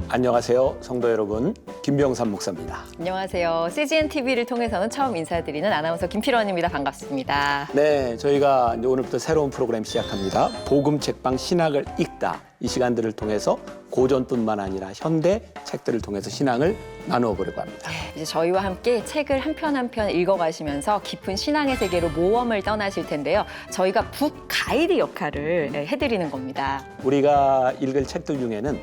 안녕하세요, 성도 여러분. 김병삼 목사입니다. 안녕하세요. CGN TV를 통해서는 처음 인사드리는 아나운서 김필원입니다. 반갑습니다. 네, 저희가 이제 오늘부터 새로운 프로그램 시작합니다. 복음 책방 신학을 읽다. 이 시간들을 통해서 고전뿐만 아니라 현대 책들을 통해서 신앙을 나누어 보려고 합니다. 이제 저희와 함께 책을 한 편 한 편 읽어가시면서 깊은 신앙의 세계로 모험을 떠나실 텐데요. 저희가 북 가이드 역할을 해드리는 겁니다. 우리가 읽을 책들 중에는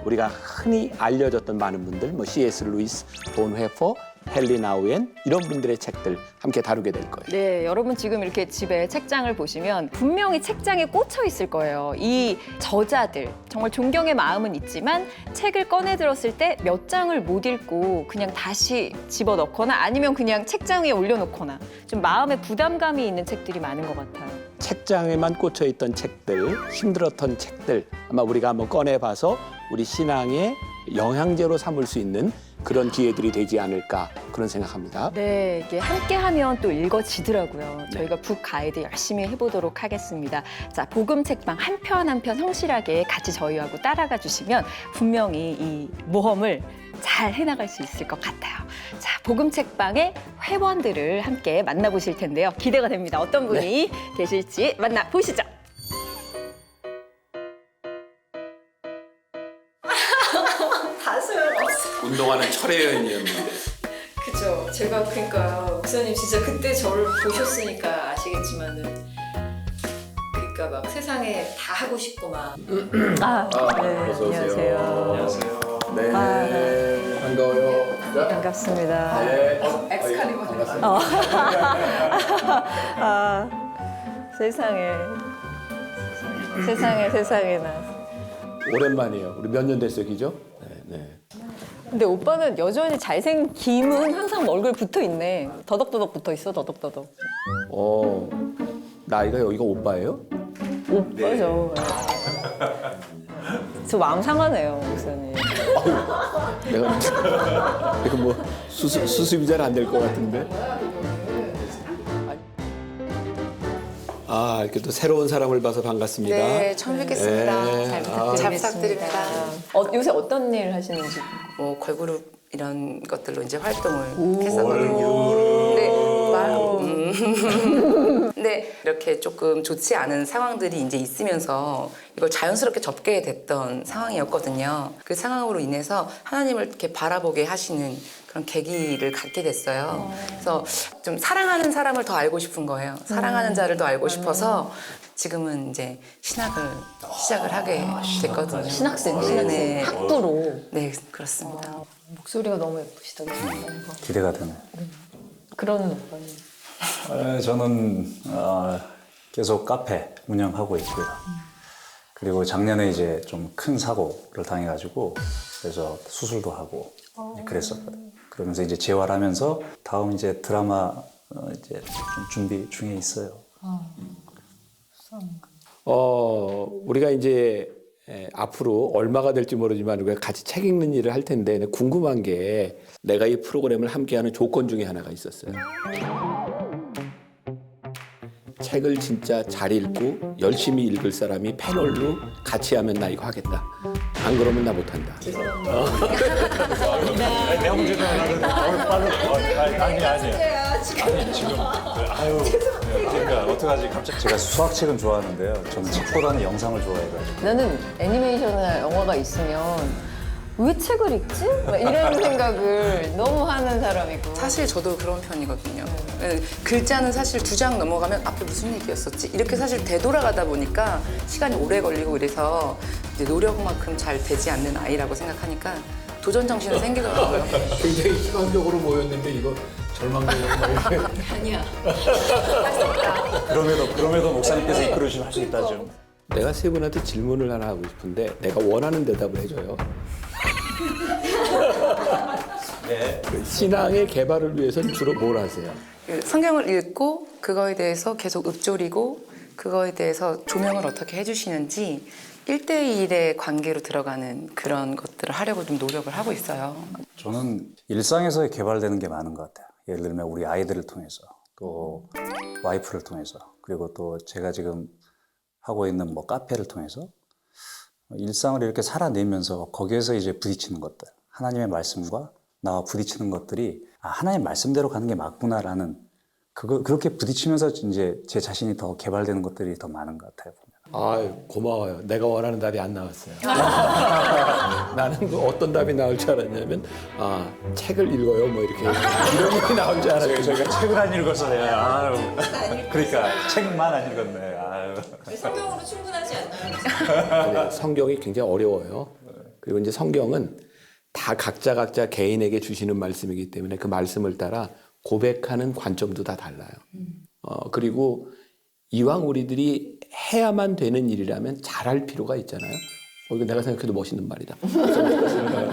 우리가 흔히 알려졌던 많은 분들, C.S. 루이스, 돈 회퍼, 헨리 나우엔 이런 분들의 책들 함께 다루게 될 거예요. 네, 여러분 지금 이렇게 집에 책장을 보시면 분명히 책장에 꽂혀 있을 거예요. 이 저자들, 정말 존경의 마음은 있지만 책을 꺼내 들었을 때 몇 장을 못 읽고 그냥 다시 집어넣거나 아니면 그냥 책장 위에 올려놓거나 좀 마음에 부담감이 있는 책들이 많은 것 같아요. 책장에만 꽂혀 있던 책들, 힘들었던 책들 아마 우리가 한번 꺼내봐서 우리 신앙의 영양제로 삼을 수 있는 그런 기회들이 되지 않을까 그런 생각합니다. 네, 이게 함께하면 또 읽어지더라고요. 저희가 북 가이드 열심히 해보도록 하겠습니다. 자, 복음 책방 한 편 한 편 성실하게 같이 저희하고 따라가 주시면 분명히 이 모험을 잘 해나갈 수 있을 것 같아요. 자, 복음 책방의 회원들을 함께 만나보실 텐데요. 기대가 됩니다. 어떤 분이 계실지 만나보시죠. 다 소용없어. 운동하는 철의 여인이었는데. 그죠. 제가 그러니까 목사님 진짜 그때 저를 보셨으니까 아시겠지만은 그러니까 막 세상에 다 하고 싶고 막 네, 어서 오세요. 안녕하세요. 네, 반가워요. 반갑습니다. 네. 엑스칼리버 반갑습니다. 세상에. 세상에나. 오랜만이에요. 우리 몇 년 됐어요, 기죠? 네. 근데 오빠는 여전히 잘생김은 항상 얼굴 붙어 있네. 더덕더덕 붙어 있어, 더덕더덕. 나이가 여기가 오빠예요? 오빠죠. 저 마음 상하네요, 목사님. 내가 이거 뭐 수습이 잘 안 될 것 같은데. 이렇게 또 새로운 사람을 봐서 반갑습니다. 네, 처음 뵙겠습니다. 네. 잘 부탁드립니다. 잘 부탁드립니다. 요새 어떤 일 하시는지. 뭐 걸그룹 이런 것들로 이제 활동을 했었거든요. 근데 이렇게 조금 좋지 않은 상황들이 이제 있으면서 이걸 자연스럽게 접게 됐던 상황이었거든요. 그 상황으로 인해서 하나님을 이렇게 바라보게 하시는 그런 계기를 갖게 됐어요. 그래서 좀 사랑하는 사람을 더 알고 싶은 거예요. 사랑하는 자를 더 알고 싶어서 지금은 이제 신학을 시작을 하게 됐거든요. 신학생, 네. 학부로. 네, 그렇습니다. 목소리가 너무 예쁘시다. 기대가 되네요. 그런 오빠는. 저는 계속 카페 운영하고 있고요. 그리고 작년에 이제 좀 큰 사고를 당해가지고 그래서 수술도 하고 그랬었거든요. 그러면서 이제 재활하면서 다음 이제 드라마 이제 좀 준비 중에 있어요. 우리가 이제 앞으로 얼마가 될지 모르지만 우리가 같이 책 읽는 일을 할 텐데 궁금한 게 내가 이 프로그램을 함께하는 조건 중에 하나가 있었어요. 책을 진짜 잘 읽고 열심히 읽을 사람이 패널로 같이 하면 나 이거 하겠다. 안 그러면 나 못한다. 내가 문제도 아니 지금 그러니까 어떡하지 갑자기 제가 수학책은 좋아하는데요. 저는 책보다는 영상을 좋아해가지고 나는 애니메이션이나 영화가 있으면 왜 책을 읽지? 막 이런 생각을 너무 하는 사람이고. 사실 저도 그런 편이거든요. 글자는 사실 2장 넘어가면 앞에 무슨 얘기였었지? 이렇게 사실 되돌아가다 보니까 시간이 오래 걸리고 이래서 이제 노력만큼 잘 되지 않는 아이라고 생각하니까 도전 정신이 생기더라고요. 굉장히 희망적으로 모였는데 이거 절망적으로 아니야. 그럼에도 목사님께서 이끌으시면 할 수 있다죠. 내가 세 분한테 질문을 하나 하고 싶은데 내가 원하는 대답을 해줘요. 네. 신앙의 개발을 위해서는 주로 뭘 하세요? 성경을 읽고 그거에 대해서 계속 읊조리고 그거에 대해서 조명을 어떻게 해주시는지 1대1의 관계로 들어가는 그런 것들을 하려고 좀 노력을 하고 있어요. 저는 일상에서 개발되는 게 많은 것 같아요. 예를 들면 우리 아이들을 통해서 또 와이프를 통해서 그리고 또 제가 지금 하고 있는 뭐 카페를 통해서 일상을 이렇게 살아내면서 거기에서 이제 부딪히는 것들, 하나님의 말씀과 나와 부딪히는 것들이 하나님 말씀대로 가는 게 맞구나라는 그렇게 부딪히면서 이제 제 자신이 더 개발되는 것들이 더 많은 것 같아요. 아, 고마워요. 내가 원하는 답이 안 나왔어요. 나는 그 어떤 답이 나올 줄 알았냐면 책을 읽어요, 뭐 이렇게 이런 얘기 나올 줄 알았어요. 저희가 책을 안 읽어서 내가 그러니까 책만 안 읽었네. 성경으로 충분하지 않나요? 성경이 굉장히 어려워요. 그리고 이제 성경은 다 각자 개인에게 주시는 말씀이기 때문에 그 말씀을 따라 고백하는 관점도 다 달라요. 그리고 이왕 우리들이 해야만 되는 일이라면 잘할 필요가 있잖아요. 이거 내가 생각해도 멋있는 말이다.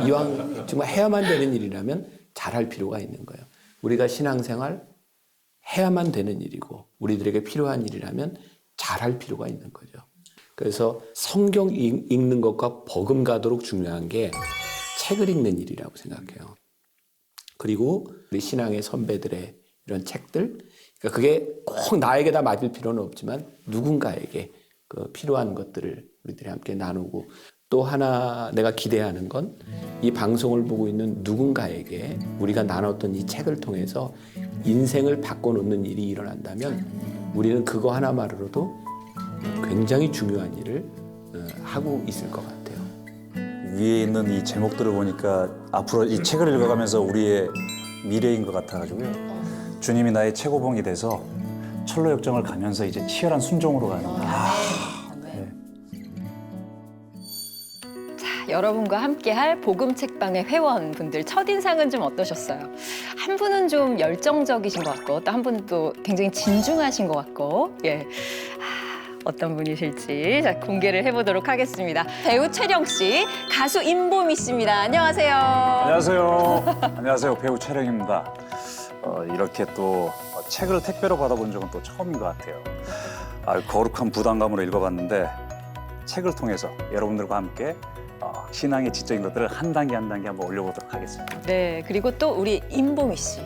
이왕 정말 해야만 되는 일이라면 잘할 필요가 있는 거예요. 우리가 신앙생활 해야만 되는 일이고 우리들에게 필요한 일이라면 잘할 필요가 있는 거죠. 그래서 성경 읽는 것과 버금가도록 중요한 게 책을 읽는 일이라고 생각해요. 그리고 우리 신앙의 선배들의 이런 책들, 그러니까 그게 꼭 나에게 다 맞을 필요는 없지만 누군가에게 그 필요한 것들을 우리들이 함께 나누고 또 하나 내가 기대하는 건 이 방송을 보고 있는 누군가에게 우리가 나눴던 이 책을 통해서 인생을 바꿔놓는 일이 일어난다면 우리는 그거 하나만으로도 굉장히 중요한 일을 하고 있을 것 같아요. 위에 있는 이 제목들을 보니까 앞으로 이 책을 읽어가면서 우리의 미래인 것 같아가지고요. 주님이 나의 최고봉이 돼서 철로 역정을 가면서 이제 치열한 순종으로 가는 자, 여러분과 함께할 복음 책방의 회원분들 첫인상은 좀 어떠셨어요? 한 분은 좀 열정적이신 것 같고 또 한 분은 또 굉장히 진중하신 것 같고 예. 어떤 분이실지 자, 공개를 해보도록 하겠습니다. 배우 최령 씨, 가수 임보미 씨입니다. 안녕하세요. 안녕하세요. 안녕하세요. 배우 최령입니다. 이렇게 또 책을 택배로 받아본 적은 또 처음인 것 같아요. 거룩한 부담감으로 읽어봤는데 책을 통해서 여러분들과 함께 신앙의 지적인 것들을 한 단계 한 단계 한번 올려보도록 하겠습니다. 네, 그리고 또 우리 임보미 씨.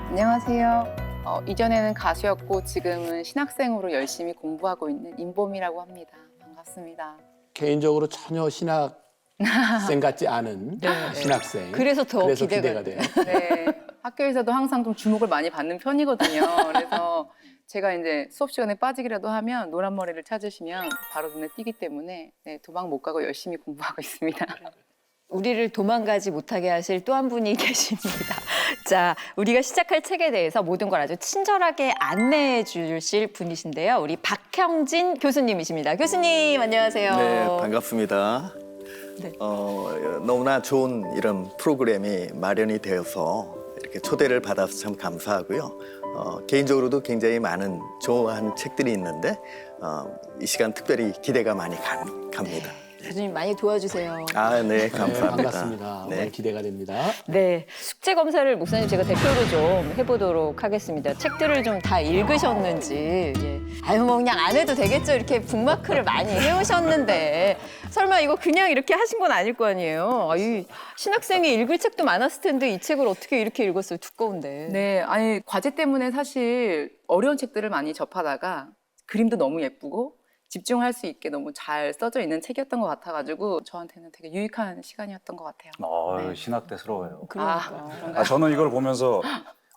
안녕하세요. 이전에는 가수였고 지금은 신학생으로 열심히 공부하고 있는 임봄이라고 합니다. 반갑습니다. 개인적으로 전혀 신학생 같지 않은 신학생. 그래서 더 기대가 돼요. 네, 학교에서도 항상 좀 주목을 많이 받는 편이거든요. 그래서 제가 이제 수업 시간에 빠지기라도 하면 노란 머리를 찾으시면 바로 눈에 띄기 때문에 네, 도망 못 가고 열심히 공부하고 있습니다. 우리를 도망가지 못하게 하실 또 한 분이 계십니다. 자, 우리가 시작할 책에 대해서 모든 걸 아주 친절하게 안내해 주실 분이신데요. 우리 박형진 교수님이십니다. 교수님, 안녕하세요. 네, 반갑습니다. 네. 너무나 좋은 이런 프로그램이 마련이 되어서 이렇게 초대를 받아서 참 감사하고요. 개인적으로도 굉장히 많은 좋아하는 책들이 있는데 이 시간 특별히 기대가 많이 갑니다. 교수님 많이 도와주세요. 네, 감사합니다. 반갑습니다. 네. 오늘 기대가 됩니다. 네, 숙제 검사를 목사님 제가 대표로 좀 해보도록 하겠습니다. 책들을 좀 다 읽으셨는지. 예. 아유, 뭐 그냥 안 해도 되겠죠. 이렇게 북마크를 많이 해오셨는데 설마 이거 그냥 이렇게 하신 건 아닐 거 아니에요. 이 신학생이 읽을 책도 많았을 텐데 이 책을 어떻게 이렇게 읽었어요? 두꺼운데. 네, 아니 과제 때문에 사실 어려운 책들을 많이 접하다가 그림도 너무 예쁘고 집중할 수 있게 너무 잘 써져 있는 책이었던 것 같아가지고 저한테는 되게 유익한 시간이었던 것 같아요. 네. 신학대스러워요. 그러니까. 저는 이걸 보면서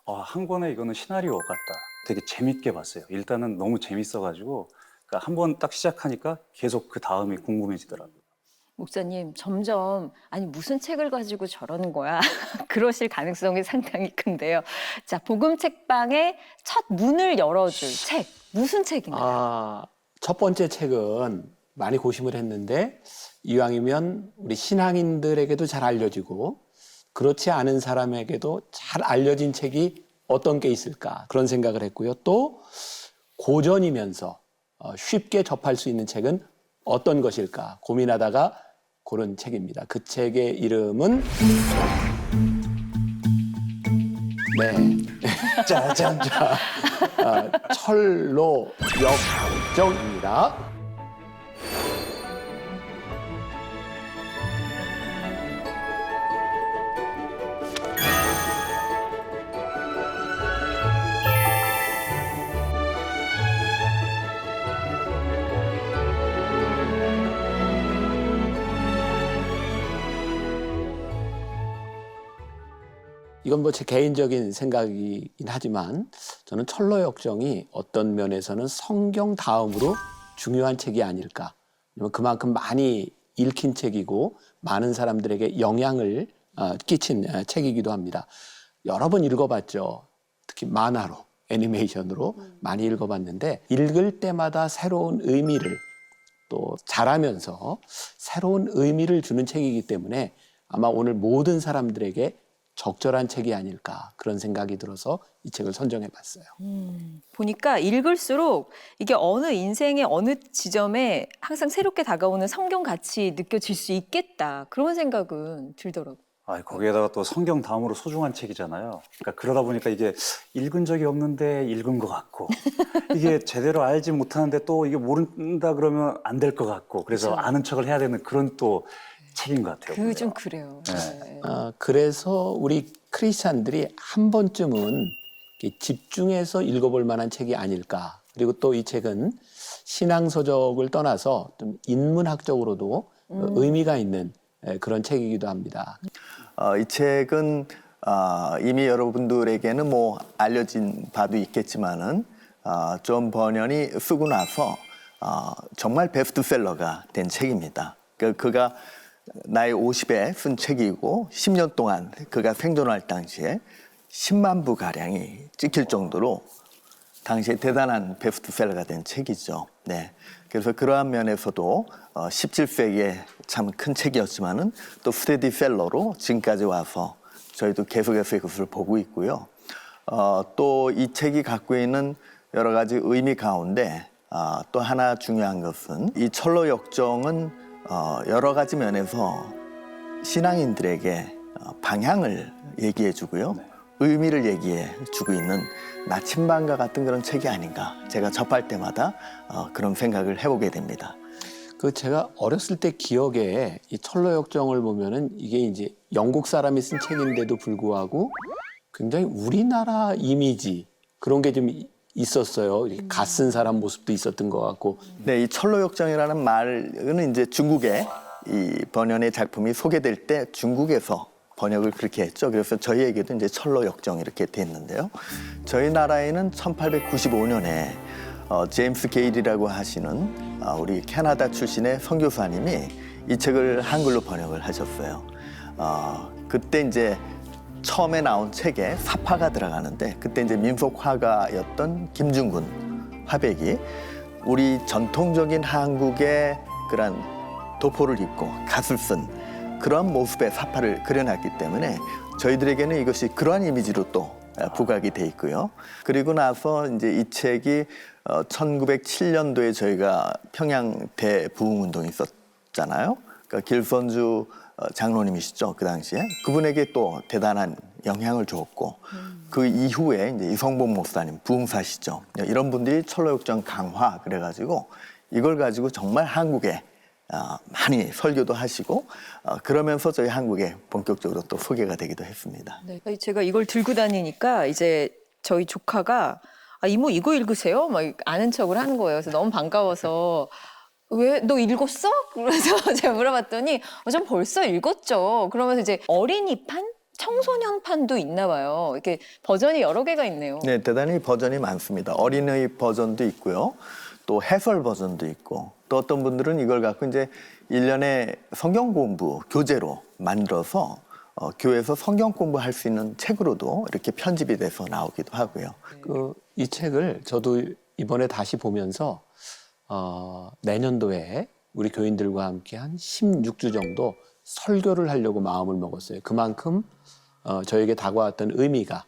한 권에 이거는 시나리오 같다. 되게 재밌게 봤어요. 일단은 너무 재밌어가지고 그러니까 한 번 딱 시작하니까 계속 그 다음이 궁금해지더라고요. 목사님, 점점 아니 무슨 책을 가지고 저러는 거야? 그러실 가능성이 상당히 큰데요. 자, 복음 책방의 첫 문을 열어줄 책, 무슨 책인가요? 첫 번째 책은 많이 고심을 했는데 이왕이면 우리 신앙인들에게도 잘 알려지고 그렇지 않은 사람에게도 잘 알려진 책이 어떤 게 있을까 그런 생각을 했고요. 또 고전이면서 쉽게 접할 수 있는 책은 어떤 것일까 고민하다가 고른 책입니다. 그 책의 이름은 짜잔. 철로 역정입니다. 이건 뭐 제 개인적인 생각이긴 하지만 저는 철로역정이 어떤 면에서는 성경 다음으로 중요한 책이 아닐까. 왜냐면 그만큼 많이 읽힌 책이고 많은 사람들에게 영향을 끼친 책이기도 합니다. 여러 번 읽어봤죠. 특히 만화로, 애니메이션으로 많이 읽어봤는데 읽을 때마다 새로운 의미를 또 자라면서 새로운 의미를 주는 책이기 때문에 아마 오늘 모든 사람들에게 적절한 책이 아닐까 그런 생각이 들어서 이 책을 선정해 봤어요. 보니까 읽을수록 이게 어느 인생의 어느 지점에 항상 새롭게 다가오는 성경 같이 느껴질 수 있겠다. 그런 생각은 들더라고요. 아, 거기에다가 또 성경 다음으로 소중한 책이잖아요. 그러니까 그러다 보니까 이게 읽은 적이 없는데 읽은 것 같고 이게 제대로 알지 못하는데 또 이게 모른다 그러면 안 될 것 같고 그래서 그렇죠. 아는 척을 해야 되는 그런 또 책인 것 같아요. 그 좀 보면. 그래요. 네. 네. 그래서 우리 크리스찬들이 한 번쯤은 이렇게 집중해서 읽어볼 만한 책이 아닐까. 그리고 또 이 책은 신앙서적을 떠나서 좀 인문학적으로도 의미가 있는 그런 책이기도 합니다. 이 책은 이미 여러분들에게는 뭐 알려진 바도 있겠지만은 존 버년이 쓰고 나서 정말 베스트셀러가 된 책입니다. 그가 나이 50에 쓴 책이고 10년 동안 그가 생존할 당시에 10만 부 가량이 찍힐 정도로 당시에 대단한 베스트셀러가 된 책이죠. 네. 그래서 그러한 면에서도 17세기에 참 큰 책이었지만은 또 스테디셀러로 지금까지 와서 저희도 계속해서 이것을 보고 있고요. 또 이 책이 갖고 있는 여러 가지 의미 가운데 또 하나 중요한 것은 이 철로역정은 여러 가지 면에서 신앙인들에게 방향을 얘기해 주고요. 의미를 얘기해 주고 있는 나침반과 같은 그런 책이 아닌가. 제가 접할 때마다 그런 생각을 해보게 됩니다. 제가 어렸을 때 기억에 이 철로역정을 보면은 이게 이제 영국 사람이 쓴 책인데도 불구하고 굉장히 우리나라 이미지 그런 게 좀 있었어요. 갓 쓴 사람 모습도 있었던 것 같고. 네, 이 철로역정이라는 말은 이제 중국에 이 번연의 작품이 소개될 때 중국에서 번역을 그렇게 했죠. 그래서 저희에게도 이제 철로역정 이렇게 됐는데요. 저희 나라에는 1895년에 제임스 게일이라고 하시는 우리 캐나다 출신의 선교사님이 이 책을 한글로 번역을 하셨어요. 그때 이제 처음에 나온 책에 사파가 들어가는데 그때 이제 민속 화가였던 김중근 화백이 우리 전통적인 한국의 그런 도포를 입고 갓을 쓴 그런 모습의 사파를 그려놨기 때문에 저희들에게는 이것이 그러한 이미지로 또 부각이 돼 있고요. 그리고 나서 이제 이 책이 1907년도에 저희가 평양 대부흥운동이 있었잖아요. 그러니까 길선주 장로님이시죠, 그 당시에. 그분에게 또 대단한 영향을 주었고 그 이후에 이제 이성복 목사님, 부흥사시죠. 이런 분들이 철로역정 강화 그래가지고 이걸 가지고 정말 한국에 많이 설교도 하시고 그러면서 저희 한국에 본격적으로 또 소개가 되기도 했습니다. 네. 제가 이걸 들고 다니니까 이제 저희 조카가 이모 이거 읽으세요? 막 아는 척을 하는 거예요. 그래서 너무 반가워서 왜 너 읽었어? 그래서 제가 물어봤더니 전 벌써 읽었죠. 그러면서 이제 어린이판, 청소년판도 있나 봐요. 이렇게 버전이 여러 개가 있네요. 네, 대단히 버전이 많습니다. 어린이 버전도 있고요. 또 해설 버전도 있고 또 어떤 분들은 이걸 갖고 이제 1년에 성경 공부 교재로 만들어서 교회에서 성경 공부할 수 있는 책으로도 이렇게 편집이 돼서 나오기도 하고요. 이 책을 저도 이번에 다시 보면서 내년도에 우리 교인들과 함께 한 16주 정도 설교를 하려고 마음을 먹었어요. 그만큼 저에게 다가왔던 의미가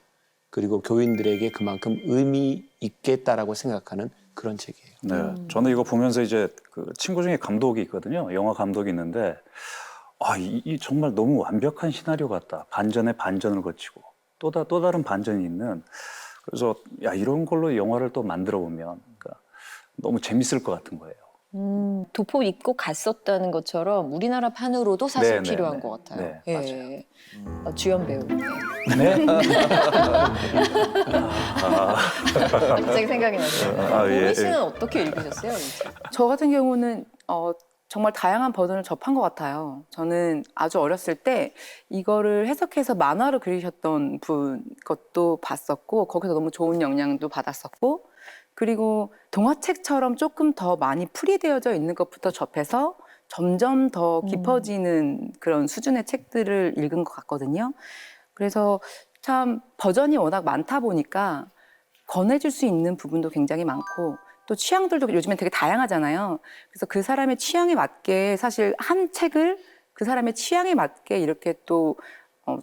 그리고 교인들에게 그만큼 의미 있겠다라고 생각하는 그런 책이에요. 네, 저는 이거 보면서 이제 그 친구 중에 감독이 있거든요. 영화 감독이 있는데 이 정말 너무 완벽한 시나리오 같다. 반전에 반전을 거치고 또 다른 반전이 있는. 그래서 이런 걸로 영화를 또 만들어 보면 너무 재밌을 것 같은 거예요. 도포 입고 갔었다는 것처럼 우리나라 판으로도 사실 네, 필요한 네, 것 같아요. 네, 예. 주연 배우. 네. 갑자기 생각이 났어요. 예, 보미 씨는 어떻게 읽으셨어요? 이 책? 저 같은 경우는 정말 다양한 버전을 접한 것 같아요. 저는 아주 어렸을 때 이거를 해석해서 만화로 그리셨던 분 것도 봤었고 거기서 너무 좋은 영향도 받았었고 그리고 동화책처럼 조금 더 많이 풀이되어져 있는 것부터 접해서 점점 더 깊어지는 그런 수준의 책들을 읽은 것 같거든요. 그래서 참 버전이 워낙 많다 보니까 권해줄 수 있는 부분도 굉장히 많고 또 취향들도 요즘엔 되게 다양하잖아요. 그래서 그 사람의 취향에 맞게 사실 한 책을 그 사람의 취향에 맞게 이렇게 또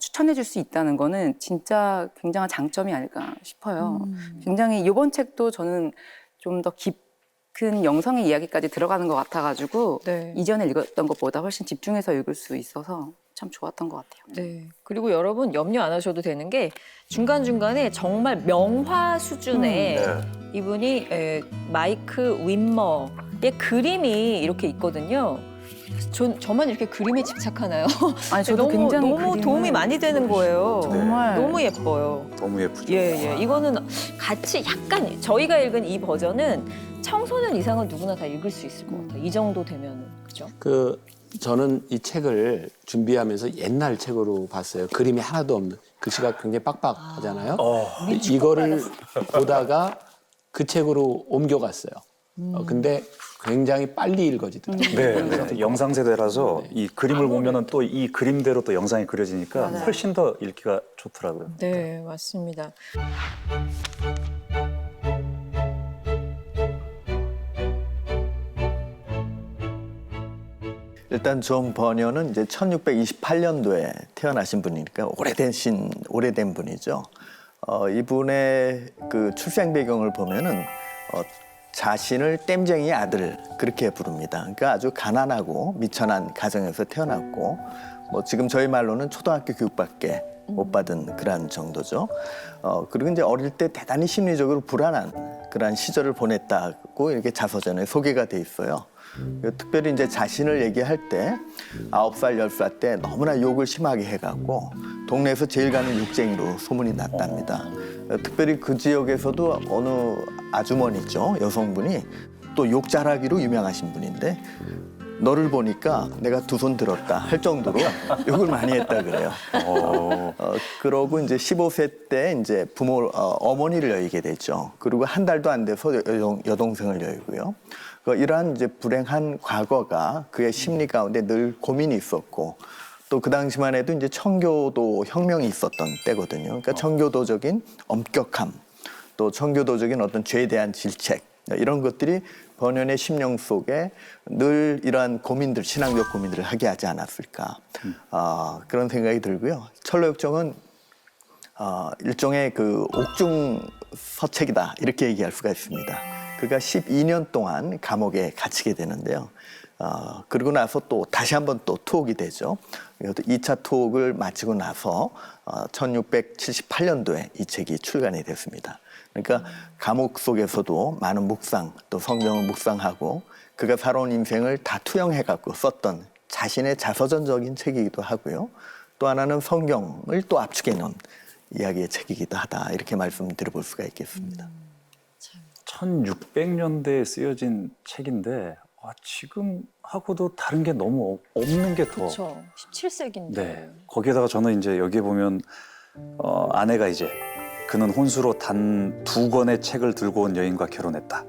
추천해 줄 수 있다는 거는 진짜 굉장한 장점이 아닐까 싶어요. 굉장히 이번 책도 저는 좀 더 깊은 영성의 이야기까지 들어가는 것 같아가지고 네. 이전에 읽었던 것보다 훨씬 집중해서 읽을 수 있어서 참 좋았던 것 같아요. 네. 그리고 여러분 염려 안 하셔도 되는 게 중간중간에 정말 명화 수준의 이분이 마이크 윈머의 그림이 이렇게 있거든요. 저만 이렇게 그림에 집착하나요? 아니 저도 너무, 굉장히 너무 그림을 도움이 많이 되는 거예요. 정말 너무 예뻐요. 너무 예쁘죠. 예. 이거는 같이 약간 저희가 읽은 이 버전은 청소년 이상은 누구나 다 읽을 수 있을 것 같아요. 이 정도 되면은. 그죠? 저는 이 책을 준비하면서 옛날 책으로 봤어요. 그림이 하나도 없는. 글씨가 굉장히 빡빡하잖아요. 이거를 보다가 그 책으로 옮겨갔어요. 근데 굉장히 빨리 읽어지더라고요. 네. 영상 세대라서 이 그림을 보면은 또 이 그림대로 또 영상이 그려지니까 훨씬 더 읽기가 좋더라고요. 네, 맞습니다. 일단 존 버녀는 이제 1628년도에 태어나신 분이니까 오래된 분이죠. 이분의 그 출생 배경을 보면은 자신을 땜쟁이 아들 그렇게 부릅니다. 그러니까 아주 가난하고 미천한 가정에서 태어났고 뭐 지금 저희 말로는 초등학교 교육밖에 못 받은 그런 정도죠. 그리고 이제 어릴 때 대단히 심리적으로 불안한 그런 시절을 보냈다고 이렇게 자서전에 소개가 돼 있어요. 특별히 이제 자신을 얘기할 때 9살, 10살 때 너무나 욕을 심하게 해갖고 동네에서 제일 가는 욕쟁이로 소문이 났답니다. 특별히 그 지역에서도 어느 아주머니죠, 여성분이 또 욕 잘하기로 유명하신 분인데 너를 보니까 내가 두 손 들었다 할 정도로 욕을 많이 했다 그래요. 그러고 이제 15세 때 이제 어머니를 여의게 되죠. 그리고 한 달도 안 돼서 여동생을 여의고요. 이러한 이제 불행한 과거가 그의 심리 가운데 늘 고민이 있었고 또 그 당시만 해도 이제 청교도 혁명이 있었던 때거든요. 그러니까 청교도적인 엄격함, 또 청교도적인 어떤 죄에 대한 질책 이런 것들이 번연의 심령 속에 늘 이러한 고민들, 신앙적 고민들을 하게 하지 않았을까 그런 생각이 들고요. 철로역정은 일종의 그 옥중서책이다 이렇게 얘기할 수가 있습니다. 그가 12년 동안 감옥에 갇히게 되는데요. 그리고 나서 또 다시 한번 또 투옥이 되죠. 2차 투옥을 마치고 나서 1678년도에 이 책이 출간이 됐습니다. 그러니까 감옥 속에서도 많은 묵상, 또 성경을 묵상하고 그가 살아온 인생을 다 투영해갖고 썼던 자신의 자서전적인 책이기도 하고요. 또 하나는 성경을 또 압축해 놓은 이야기의 책이기도 하다 이렇게 말씀드려볼 수가 있겠습니다. 1600년대에 쓰여진 책인데 지금하고도 다른 게 너무 없는 게 더. 그렇죠. 17세기인데. 네. 거기에다가 저는 이제 여기에 보면 아내가 이제 그는 혼수로 단 2권의 책을 들고 온 여인과 결혼했다.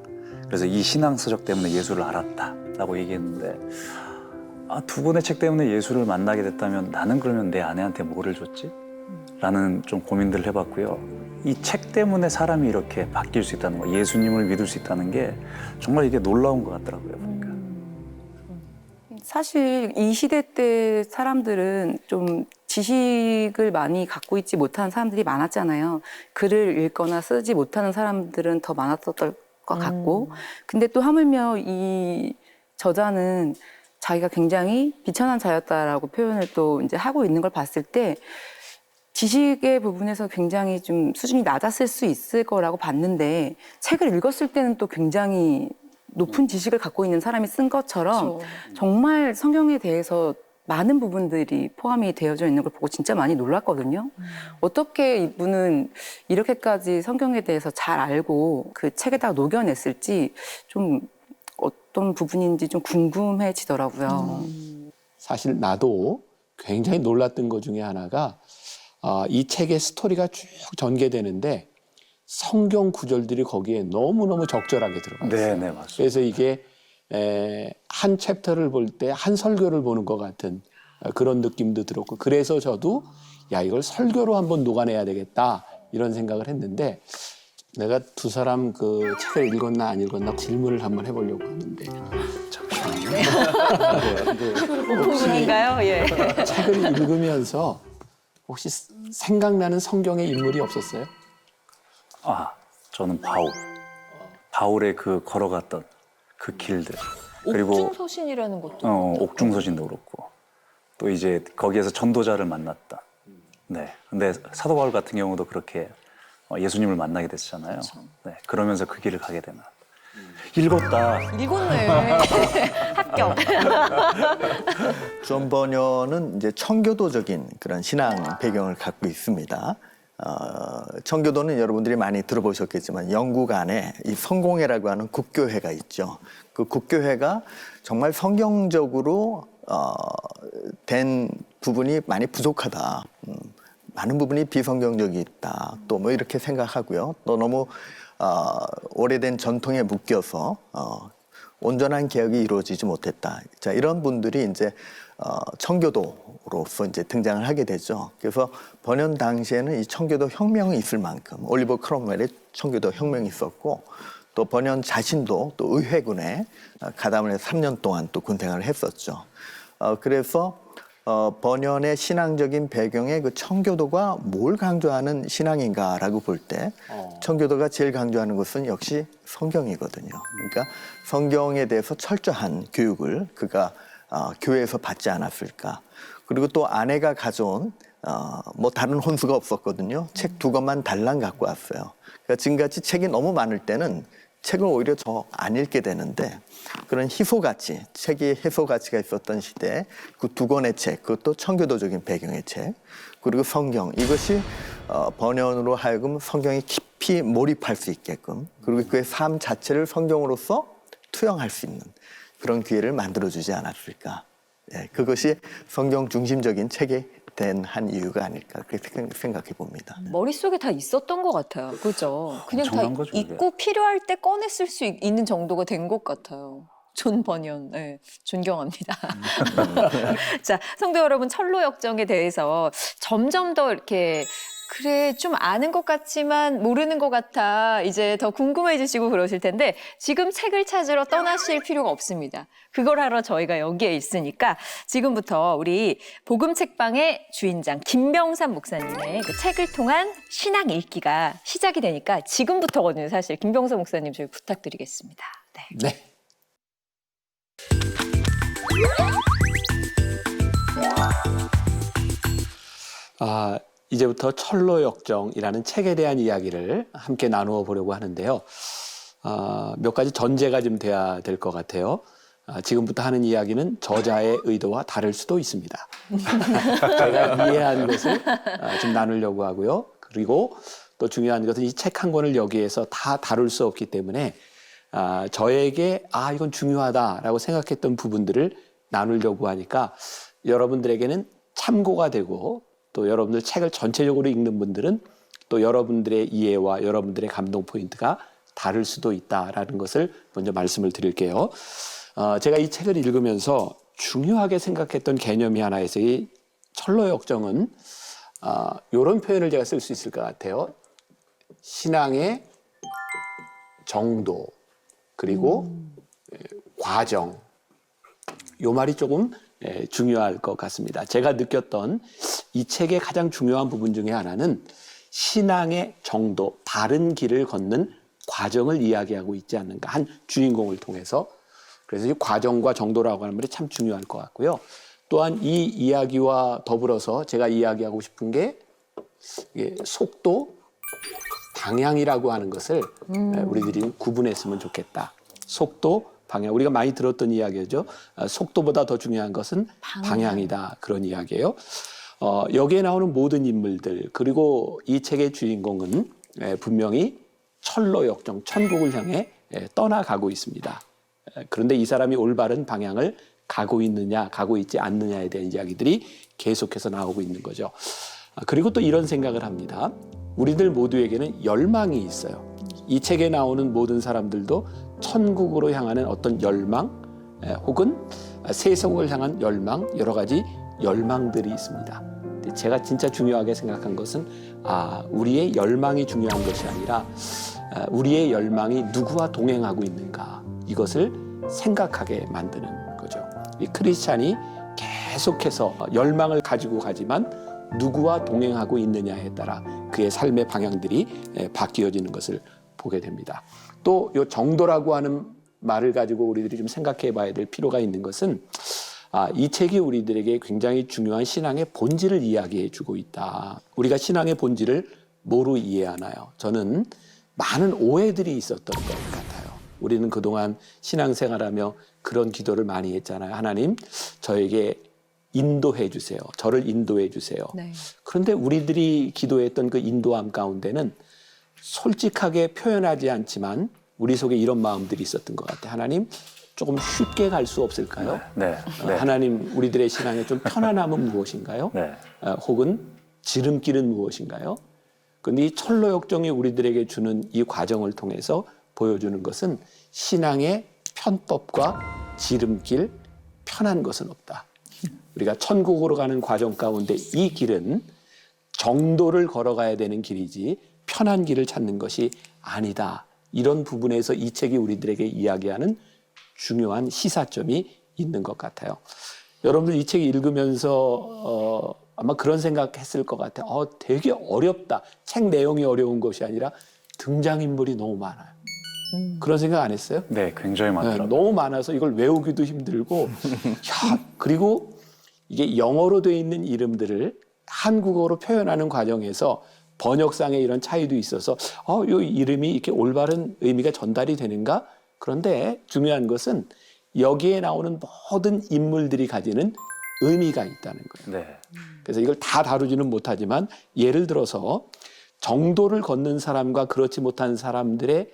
그래서 이 신앙서적 때문에 예수를 알았다라고 얘기했는데 2권의 책 때문에 예수를 만나게 됐다면 나는 그러면 내 아내한테 뭐를 줬지? 라는 좀 고민들을 해봤고요. 이 책 때문에 사람이 이렇게 바뀔 수 있다는 거, 예수님을 믿을 수 있다는 게 정말 이게 놀라운 것 같더라고요. 보니까. 사실 이 시대 때 사람들은 좀 지식을 많이 갖고 있지 못하는 사람들이 많았잖아요. 글을 읽거나 쓰지 못하는 사람들은 더 많았었던 것 같고. 근데 또 하물며 이 저자는 자기가 굉장히 비천한 자였다라고 표현을 또 이제 하고 있는 걸 봤을 때 지식의 부분에서 굉장히 좀 수준이 낮았을 수 있을 거라고 봤는데 책을 읽었을 때는 또 굉장히 높은 지식을 갖고 있는 사람이 쓴 것처럼 정말 성경에 대해서 많은 부분들이 포함이 되어져 있는 걸 보고 진짜 많이 놀랐거든요. 어떻게 이분은 이렇게까지 성경에 대해서 잘 알고 그 책에다가 녹여냈을지 좀 어떤 부분인지 좀 궁금해지더라고요. 사실 나도 굉장히 놀랐던 것 중에 하나가 이 책의 스토리가 쭉 전개되는데 성경 구절들이 거기에 너무너무 적절하게 들어가 있어요. 네, 맞습니다. 그래서 이게 한 챕터를 볼 때 한 설교를 보는 것 같은 그런 느낌도 들었고 그래서 저도 야 이걸 설교로 한번 녹아내야 되겠다 이런 생각을 했는데 내가 두 사람 그 책을 읽었나 안 읽었나 질문을 한번 해보려고 하는데 부분인가요? 예. 책을 읽으면서 혹시 생각나는 성경의 인물이 없었어요? 저는 바울의 그 걸어갔던 그 길들. 그리고 옥중서신이라는 것도. 옥중서신도 그렇고 또 이제 거기에서 전도자를 만났다. 네. 근데 사도 바울 같은 경우도 그렇게 예수님을 만나게 됐잖아요. 네. 그러면서 그 길을 가게 되는. 읽었다. 읽었네. 합격. 존 버녀는 이제 청교도적인 그런 신앙 배경을 갖고 있습니다. 청교도는 여러분들이 많이 들어보셨겠지만 영국 안에 이 성공회라고 하는 국교회가 있죠. 그 국교회가 정말 성경적으로 된 부분이 많이 부족하다. 많은 부분이 비성경적이 있다. 또 뭐 이렇게 생각하고요. 또 너무 오래된 전통에 묶여서 온전한 개혁이 이루어지지 못했다. 자, 이런 분들이 이제 청교도로서 이제 등장을 하게 되죠. 그래서 번연 당시에는 이 청교도 혁명이 있을 만큼 올리버 크롬웰의 청교도 혁명이 있었고 또 번연 자신도 또 의회군에 가담을 해서 3년 동안 또 군생활을 했었죠. 그래서 번연의 신앙적인 배경에 그 청교도가 뭘 강조하는 신앙인가라고 볼 때 청교도가 제일 강조하는 것은 역시 성경이거든요. 그러니까 성경에 대해서 철저한 교육을 그가 교회에서 받지 않았을까. 그리고 또 아내가 가져온 뭐 다른 혼수가 없었거든요. 책 2권만 달랑 갖고 왔어요. 그러니까 지금같이 책이 너무 많을 때는 책을 오히려 더 안 읽게 되는데 그런 희소가치, 책이 희소가치가 있었던 시대에 그 2권의 책, 그것도 청교도적인 배경의 책, 그리고 성경, 이것이 번연으로 하여금 성경에 깊이 몰입할 수 있게끔 그리고 그의 삶 자체를 성경으로서 투영할 수 있는 그런 기회를 만들어주지 않았을까. 예, 그것이 성경 중심적인 책이 된 한 이유가 아닐까 그렇게 생각해 봅니다. 머릿속에 다 있었던 것 같아요. 그죠? 그냥 다 엄청난 거죠, 그게. 있고 필요할 때 꺼내 쓸 수 있는 정도가 된 것 같아요. 존 번연, 네, 존경합니다. 자, 성도 여러분, 철로 역정에 대해서 점점 더 이렇게 그래, 좀 아는 것 같지만 모르는 것 같아. 이제 더 궁금해지시고 그러실 텐데 지금 책을 찾으러 떠나실 필요가 없습니다. 그걸 하러 저희가 여기에 있으니까 지금부터 우리 복음 책방의 주인장 김병삼 목사님의 그 책을 통한 신앙 읽기가 시작이 되니까 지금부터거든요. 사실 김병삼 목사님 저희 부탁드리겠습니다. 네. 네. 이제부터 철로 역정이라는 책에 대한 이야기를 함께 나누어 보려고 하는데요. 몇 가지 전제가 좀 돼야 될 것 같아요. 지금부터 하는 이야기는 저자의 의도와 다를 수도 있습니다. 제가 이해한 것을 좀 나누려고 하고요. 그리고 또 중요한 것은 이 책 한 권을 여기에서 다 다룰 수 없기 때문에 저에게 이건 중요하다라고 생각했던 부분들을 나누려고 하니까 여러분들에게는 참고가 되고 또 여러분들 책을 전체적으로 읽는 분들은 또 여러분들의 이해와 여러분들의 감동 포인트가 다를 수도 있다라는 것을 먼저 말씀을 드릴게요. 제가 이 책을 읽으면서 중요하게 생각했던 개념이 하나 있어요. 이 철로 역정은 이런 표현을 제가 쓸 수 있을 것 같아요. 신앙의 정도 그리고 과정 요 말이 조금 중요할 것 같습니다. 제가 느꼈던 이 책의 가장 중요한 부분 중에 하나는 신앙의 정도, 바른 길을 걷는 과정을 이야기하고 있지 않는가 한 주인공을 통해서. 그래서 이 과정과 정도라고 하는 말이 참 중요할 것 같고요. 또한 이 이야기와 더불어서 제가 이야기하고 싶은 게 속도, 방향이라고 하는 것을 우리들이 구분했으면 좋겠다. 속도, 방향. 우리가 많이 들었던 이야기죠. 속도보다 더 중요한 것은 방향이다. 그런 이야기예요. 여기에 나오는 모든 인물들 그리고 이 책의 주인공은 분명히 철로 역정, 천국을 향해 떠나가고 있습니다. 그런데 이 사람이 올바른 방향을 가고 있느냐, 가고 있지 않느냐에 대한 이야기들이 계속해서 나오고 있는 거죠. 그리고 또 이런 생각을 합니다. 우리들 모두에게는 열망이 있어요. 이 책에 나오는 모든 사람들도 천국으로 향하는 어떤 열망, 혹은 세상을 향한 열망, 여러 가지 열망들이 있습니다. 근데 제가 진짜 중요하게 생각한 것은 우리의 열망이 중요한 것이 아니라 우리의 열망이 누구와 동행하고 있는가, 이것을 생각하게 만드는 거죠. 이 크리스찬이 계속해서 열망을 가지고 가지만 누구와 동행하고 있느냐에 따라 그의 삶의 방향들이 바뀌어지는 것을 보게 됩니다. 또 이 정도라고 하는 말을 가지고 우리들이 좀 생각해 봐야 될 필요가 있는 것은 이 책이 우리들에게 굉장히 중요한 신앙의 본질을 이야기해 주고 있다. 우리가 신앙의 본질을 뭐로 이해하나요? 저는 많은 오해들이 있었던 것 같아요. 우리는 그동안 신앙생활하며 그런 기도를 많이 했잖아요. 하나님, 저에게 인도해 주세요. 저를 인도해 주세요. 네. 그런데 우리들이 기도했던 그 인도함 가운데는 솔직하게 표현하지 않지만 우리 속에 이런 마음들이 있었던 것 같아요. 하나님, 조금 쉽게 갈 수 없을까요? 네. 하나님, 우리들의 신앙에 좀 편안함은 무엇인가요? 네. 혹은 지름길은 무엇인가요? 그런데 이 철로 역정이 우리들에게 주는 이 과정을 통해서 보여주는 것은 신앙의 편법과 지름길, 편한 것은 없다. 우리가 천국으로 가는 과정 가운데 이 길은 정도를 걸어가야 되는 길이지 편한 길을 찾는 것이 아니다. 이런 부분에서 이 책이 우리들에게 이야기하는 중요한 시사점이 있는 것 같아요. 여러분들 이 책 읽으면서 아마 그런 생각했을 것 같아요. 되게 어렵다. 책 내용이 어려운 것이 아니라 등장인물이 너무 많아요. 그런 생각 안 했어요? 네, 굉장히 많더라고요. 너무 많아서 이걸 외우기도 힘들고 그리고 이게 영어로 되어 있는 이름들을 한국어로 표현하는 과정에서 번역상의 이런 차이도 있어서 이 이름이 이렇게 올바른 의미가 전달이 되는가? 그런데 중요한 것은 여기에 나오는 모든 인물들이 가지는 의미가 있다는 거예요. 네. 그래서 이걸 다 다루지는 못하지만 예를 들어서 정도를 걷는 사람과 그렇지 못한 사람들의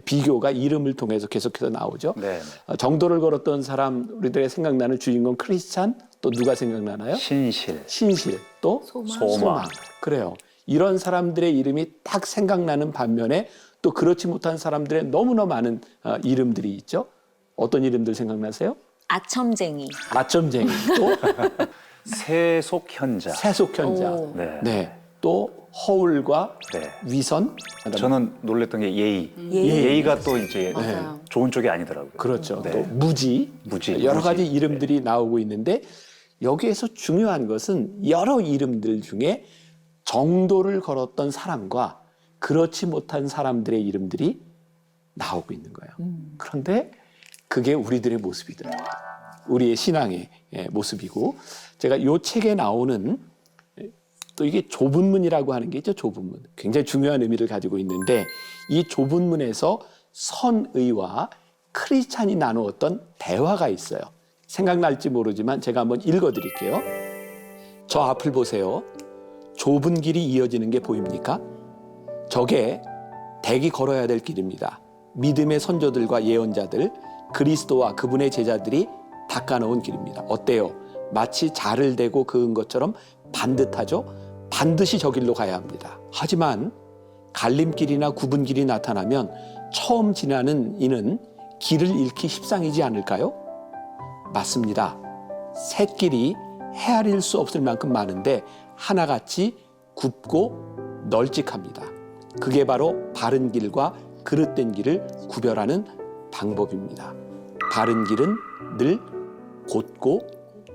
비교가 이름을 통해서 계속해서 나오죠. 네. 정도를 걸었던 사람, 우리들의 생각나는 주인공 크리스찬, 또 누가 생각나나요? 신실, 또 소망. 그래요. 이런 사람들의 이름이 딱 생각나는 반면에 또 그렇지 못한 사람들의 너무나 많은 이름들이 있죠. 어떤 이름들 생각나세요? 아첨쟁이. 아첨쟁이, 또 세속현자. 세속현자, 오. 네. 네, 또 허울과 네. 위선. 저는 놀랬던 게 예의. 예의. 예의가 또 이제 맞아요. 좋은 쪽이 아니더라고요. 그렇죠. 네. 또 무지, 여러 가지 이름들이 나오고 있는데 여기에서 중요한 것은 여러 이름들 중에 정도를 걸었던 사람과 그렇지 못한 사람들의 이름들이 나오고 있는 거예요. 그런데 그게 우리들의 모습이더라고요. 우리의 신앙의 모습이고, 제가 이 책에 나오는 또 이게 좁은 문이라고 하는 게 있죠. 좁은 문. 굉장히 중요한 의미를 가지고 있는데 이 좁은 문에서 선의와 크리스찬이 나누었던 대화가 있어요. 생각날지 모르지만 제가 한번 읽어드릴게요. 저 앞을 보세요. 좁은 길이 이어지는 게 보입니까? 저게 댁이 걸어야 될 길입니다. 믿음의 선조들과 예언자들, 그리스도와 그분의 제자들이 닦아놓은 길입니다. 어때요? 마치 자를 대고 그은 것처럼 반듯하죠? 반드시 저 길로 가야 합니다. 하지만 갈림길이나 굽은 길이 나타나면 처음 지나는 이는 길을 잃기 십상이지 않을까요? 맞습니다. 샛길이 헤아릴 수 없을 만큼 많은데 하나같이 굽고 널찍합니다. 그게 바로 바른 길과 그릇된 길을 구별하는 방법입니다. 바른 길은 늘 곧고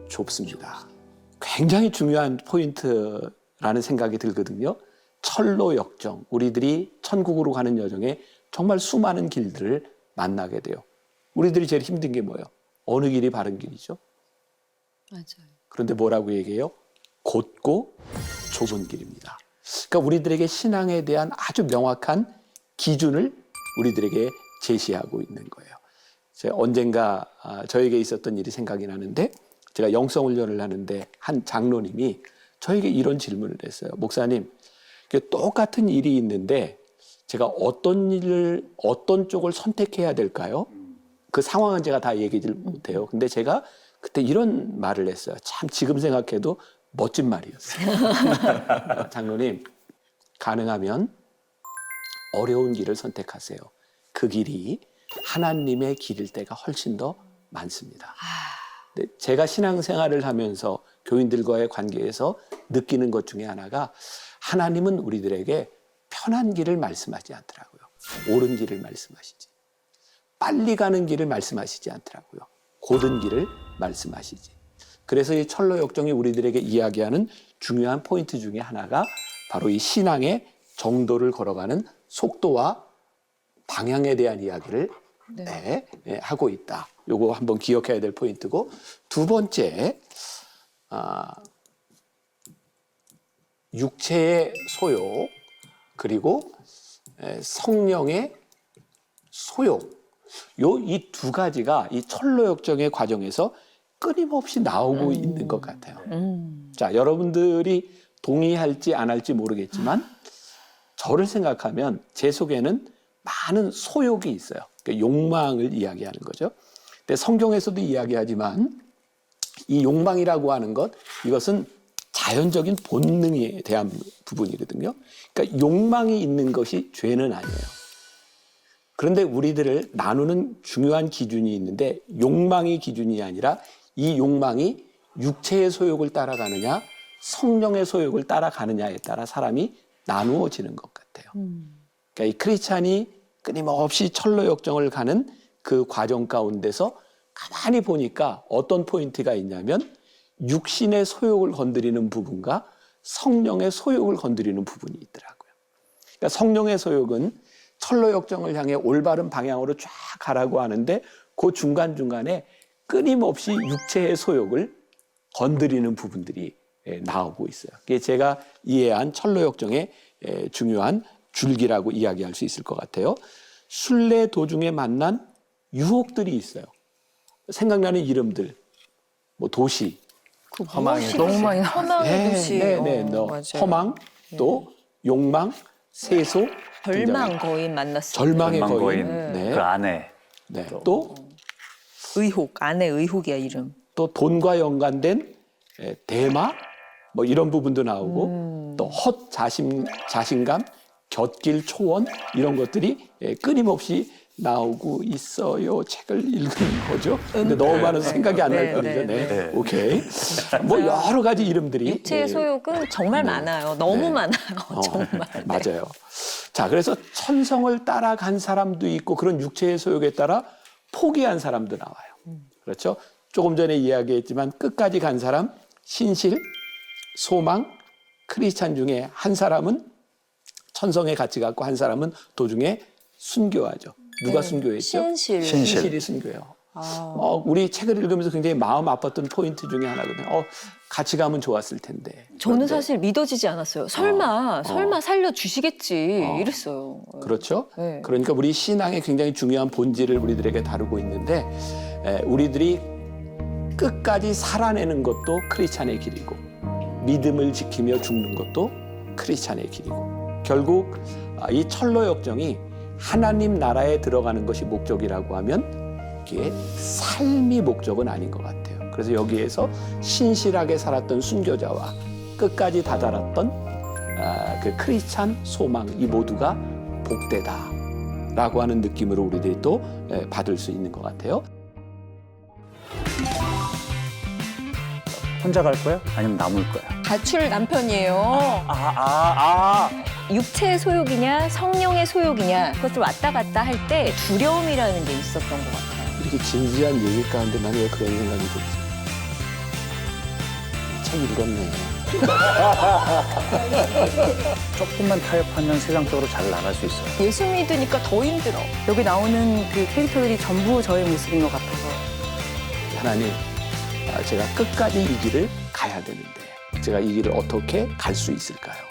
좁습니다. 굉장히 중요한 포인트라는 생각이 들거든요. 철로 역정, 우리들이 천국으로 가는 여정에 정말 수많은 길들을 만나게 돼요. 우리들이 제일 힘든 게 뭐예요? 어느 길이 바른 길이죠? 맞아요. 그런데 뭐라고 얘기해요? 곧고 좁은 길입니다. 그러니까 우리들에게 신앙에 대한 아주 명확한 기준을 우리들에게 제시하고 있는 거예요. 제가 언젠가 저에게 있었던 일이 생각이 나는데, 제가 영성훈련을 하는데 한 장로님이 저에게 이런 질문을 했어요. 목사님, 똑같은 일이 있는데 제가 어떤 쪽을 선택해야 될까요? 그 상황은 제가 다 얘기를 못해요. 근데 제가 그때 이런 말을 했어요. 참 지금 생각해도 멋진 말이었어요. 장로님, 가능하면 어려운 길을 선택하세요. 그 길이 하나님의 길일 때가 훨씬 더 많습니다. 근데 제가 신앙생활을 하면서 교인들과의 관계에서 느끼는 것 중에 하나가 하나님은 우리들에게 편한 길을 말씀하지 않더라고요. 옳은 길을 말씀하시지. 빨리 가는 길을 말씀하시지 않더라고요. 고든 길을 말씀하시지. 그래서 이 철로 역정이 우리들에게 이야기하는 중요한 포인트 중에 하나가 바로 이 신앙의 정도를 걸어가는 속도와 방향에 대한 이야기를 하고 있다. 요거 한번 기억해야 될 포인트고, 두 번째, 육체의 소욕 그리고 성령의 소욕, 요 이 두 가지가 이 철로 역정의 과정에서 끊임없이 나오고 있는 것 같아요. 자, 여러분들이 동의할지 안 할지 모르겠지만 저를 생각하면 제 속에는 많은 소욕이 있어요. 그러니까 욕망을 이야기하는 거죠. 근데 성경에서도 이야기하지만 이 욕망이라고 하는 것, 이것은 자연적인 본능에 대한 부분이거든요. 그러니까 욕망이 있는 것이 죄는 아니에요. 그런데 우리들을 나누는 중요한 기준이 있는데, 욕망이 기준이 아니라 이 욕망이 육체의 소욕을 따라가느냐 성령의 소욕을 따라가느냐에 따라 사람이 나누어지는 것 같아요. 그러니까 이 크리스찬이 끊임없이 철로 역정을 가는 그 과정 가운데서 가만히 보니까 어떤 포인트가 있냐면 육신의 소욕을 건드리는 부분과 성령의 소욕을 건드리는 부분이 있더라고요. 그러니까 성령의 소욕은 철로 역정을 향해 올바른 방향으로 쫙 가라고 하는데 그 중간중간에 끊임없이 육체의 소욕을 건드리는 부분들이 나오고 있어요. 그게 제가 이해한 철로 역정의 중요한 줄기라고 이야기할 수 있을 것 같아요. 순례 도중에 만난 유혹들이 있어요. 생각나는 이름들, 뭐 도시, 허망의 너무 많이 나. 허망의 도시. 맞아요. 허망, 또 욕망, 세소, 절망 거인 만났어요. 절망의 절망 거인, 거인, 네. 그 아내. 네. 또 의혹, 아내 의혹이야 이름. 또 돈과 연관된 대마, 뭐 이런 부분도 나오고, 또 헛 자신감, 곁길 초원, 이런 것들이 끊임없이 나오고 있어요. 책을 읽은 거죠. 근데 너무 많아서 생각이 안 날 거죠. 네. 오케이. 뭐 여러 가지 이름들이. 육체의 소욕은 정말 많아요. 너무 많아요. 정말. 맞아요. 자, 그래서 천성을 따라간 사람도 있고 그런 육체의 소욕에 따라 포기한 사람도 나와요. 그렇죠? 조금 전에 이야기했지만 끝까지 간 사람, 신실, 소망, 크리스찬 중에 한 사람은 천성의 가치 갖고 한 사람은 도중에 순교하죠. 누가 순교했죠? 신실이 순교해요. 우리 책을 읽으면서 굉장히 마음 아팠던 포인트 중에 하나거든요. 같이 가면 좋았을 텐데. 저는 사실 믿어지지 않았어요. 설마 살려주시겠지 이랬어요. 그렇죠. 네. 그러니까 우리 신앙의 굉장히 중요한 본질을 우리들에게 다루고 있는데, 우리들이 끝까지 살아내는 것도 크리스찬의 길이고 믿음을 지키며 죽는 것도 크리스찬의 길이고, 결국 이 철로 역정이 하나님 나라에 들어가는 것이 목적이라고 하면 이게 삶이 목적은 아닌 것 같아요. 그래서 여기에서 신실하게 살았던 순교자와 끝까지 다다랐던 그 크리스찬 소망, 이 모두가 복되다라고 하는 느낌으로 우리들이 또 받을 수 있는 것 같아요. 혼자 갈 거야? 아니면 남을 거야? 가출 남편이에요. 육체의 소욕이냐 성령의 소욕이냐 그것을 왔다 갔다 할 때 두려움이라는 게 있었던 것 같아요. 이렇게 진지한 얘기 가운데 나는 왜 그런 생각이 들지? 책 읽었네. 조금만 타협하면 세상적으로 잘 나갈 수 있어요. 예수 믿으니까 더 힘들어. 여기 나오는 그 캐릭터들이 전부 저의 모습인 것 같아서. 하나님, 제가 끝까지 이 길을 가야 되는데 제가 이 길을 어떻게 갈 수 있을까요?